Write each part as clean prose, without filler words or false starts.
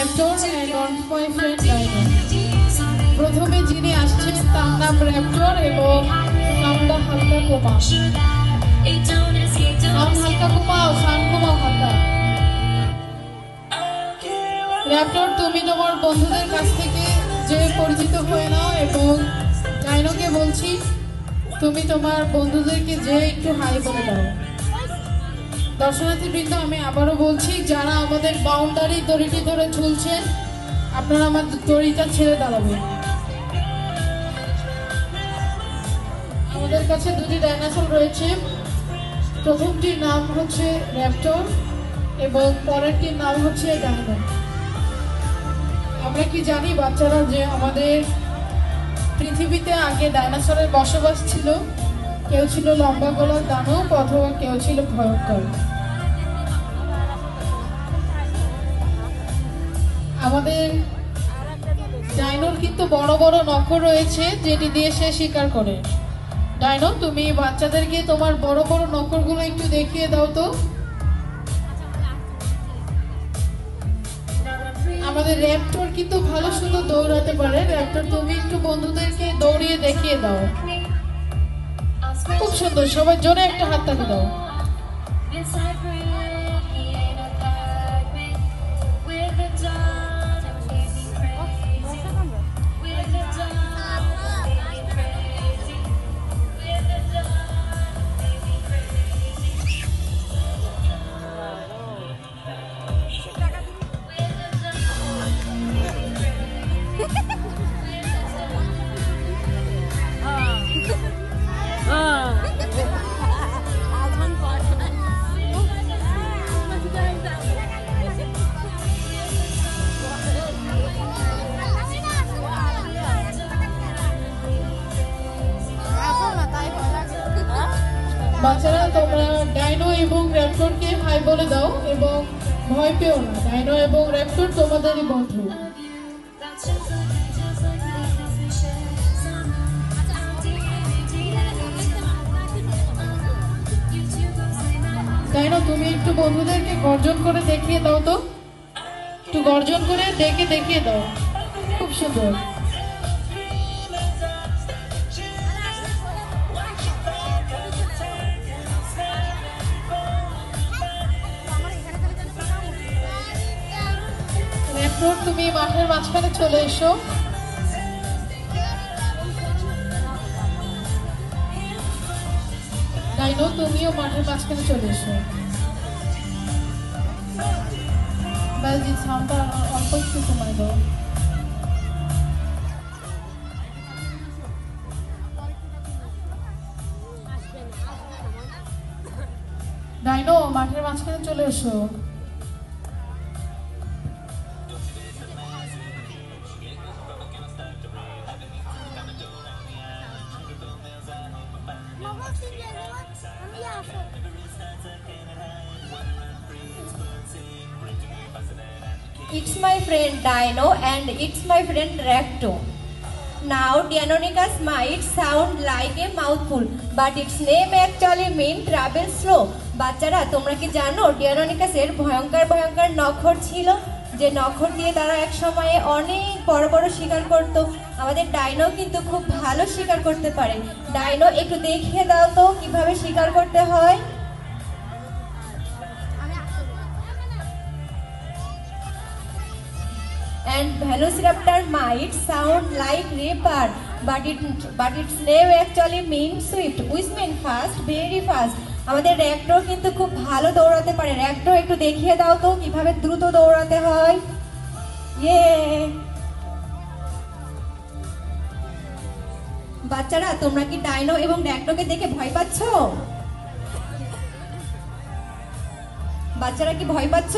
Raptor and one of my friend dino. প্রথমে যিনি আসছেন তার নাম র্যাপটর এবং নামটা হালকা কোমা। নাম হালকা কোমা ও সান কোমা হালকা। র্যাপটর, তুমি তোমার বন্ধুদের কাছ থেকে যে পরিচিত হয়ে নাও এবং ডাইনোকে বলছি তুমি তোমার বন্ধুদেরকে যে একটু হাই বলে দাও। দর্শনার্থীবৃন্দ, আমি আবারও বলছি, যারা আমাদের বাউন্ডারি দড়িটি ধরে ঝুলছেন আপনারা আমার দড়িটা ছেড়ে দাঁড়াবেন। আমাদের কাছে দুটি ডাইনোসর রয়েছে। প্রথমটির নাম হচ্ছে র্যাপটর এবং পরেরটির নাম হচ্ছে ডাইনো। আমরা কি জানি বাচ্চারা যে আমাদের পৃথিবীতে আগে ডাইনোসরের বসবাস ছিল? কেউ ছিল লম্বা গলার দানব অথবা কেউ ছিল ভয়ঙ্কর। আমাদের ডাইনোর কিন্তু বড় বড় নখ রয়েছে যেটি দিয়ে সে শিকার করে। ডাইনো, তুমি বাচ্চাদেরকে তোমার বড় বড় নখগুলো একটু দেখিয়ে দাও তো। আমাদের র্যাপটর কিন্তু ভালো সুন্দর দৌড়াতে পারে। র্যাপটর, তুমি একটু বন্ধুদেরকে দৌড়িয়ে দেখিয়ে দাও। খুব সুন্দর, সবাই জোরে একটা হাত তালি দাও। বাচ্চারা, তোমরা ডাইনো এবং র্যাপটরকে হাই বলে দাও এবং ভয় পেও না। ডাইনো এবং র্যাপটর তোমাদেরই বন্ধু। ডাইনো, তুমি একটু বন্ধুদেরকে গর্জন করে দেখিয়ে দাও তো। একটু গর্জন করে ডেকে দেখিয়ে দাও। খুব সুন্দর। তুমি মাঠের মাঝখানে চলে এসো। ডাইনো, তুমিও মাঠের মাঝখানে চলে এসো। বালজিৎ, সাউন্ডটা অল্প একটু কমাই দাও। ডাইনো, মাঠের মাঝখানে চলে এসো। It's my friend Dino and it's my friend Recto. Now Deinonychus might sound like a mouthful, but its name actually means travel slow. বাচ্চারা, তোমরা কি জানো Deinonychus-এর ভয়ঙ্কর ভয়ঙ্কর নখর ছিল, যে নখর দিয়ে তারা এক সময়ে অনেক বড় বড় শিকার করত। আমাদের ডাইনো কিন্তু খুব ভালো শিকার করতে পারে। ডাইনো, একটু দেখিয়ে দাও তো কিভাবে শিকার করতে হয়। And Velociraptor might sound like leopard, but its name actually means swift, which means fast, very fast. আমাদের র্যাপটর কিন্তু খুব ভালো দৌড়াতে পারে। র্যাপটর, একটু দেখিয়ে দাও তো কিভাবে দ্রুত দৌড়াতে হয়। বাচ্চারা, তোমরা কি ডাইনো এবং র্যাপটরকে দেখে ভয় পাচ্ছ? বাচ্চারা কি ভয় পাচ্ছ?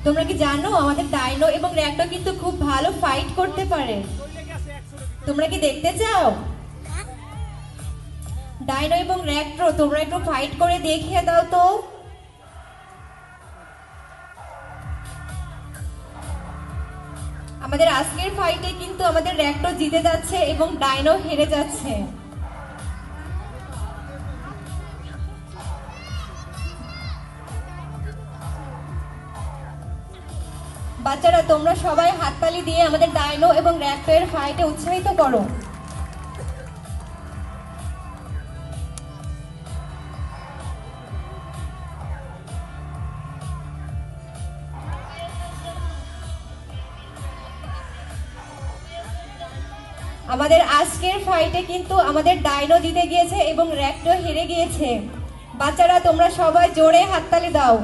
তোমরা কি জানো আমাদের ডাইনো এবং র্যাপটর কিন্তু খুব ভালো ফাইট করতে পারে? তোমরা কি দেখতে চাও? ডাইনো এবং র্যাপটর, তোমরা একটু ফাইট করে দেখিয়ে দাও তো। আমাদের আজকের ফাইটে কিন্তু আমাদের র্যাপটর জিতে যাচ্ছে এবং ডাইনো হেরে যাচ্ছে। বাচ্চারা তোমরা সবাই হাততালি দিয়ে আমাদের ডাইনো এবং র্যাক্টো এর ফাইটে উৎসাহিত করো। আমাদের আজকের ফাইটে কিন্তু আমাদের ডাইনো জিতে গিয়েছে এবং র্যাক্টো হেরে গিয়েছে। বাচ্চারা তোমরা সবাই জোরে হাততালি দাও।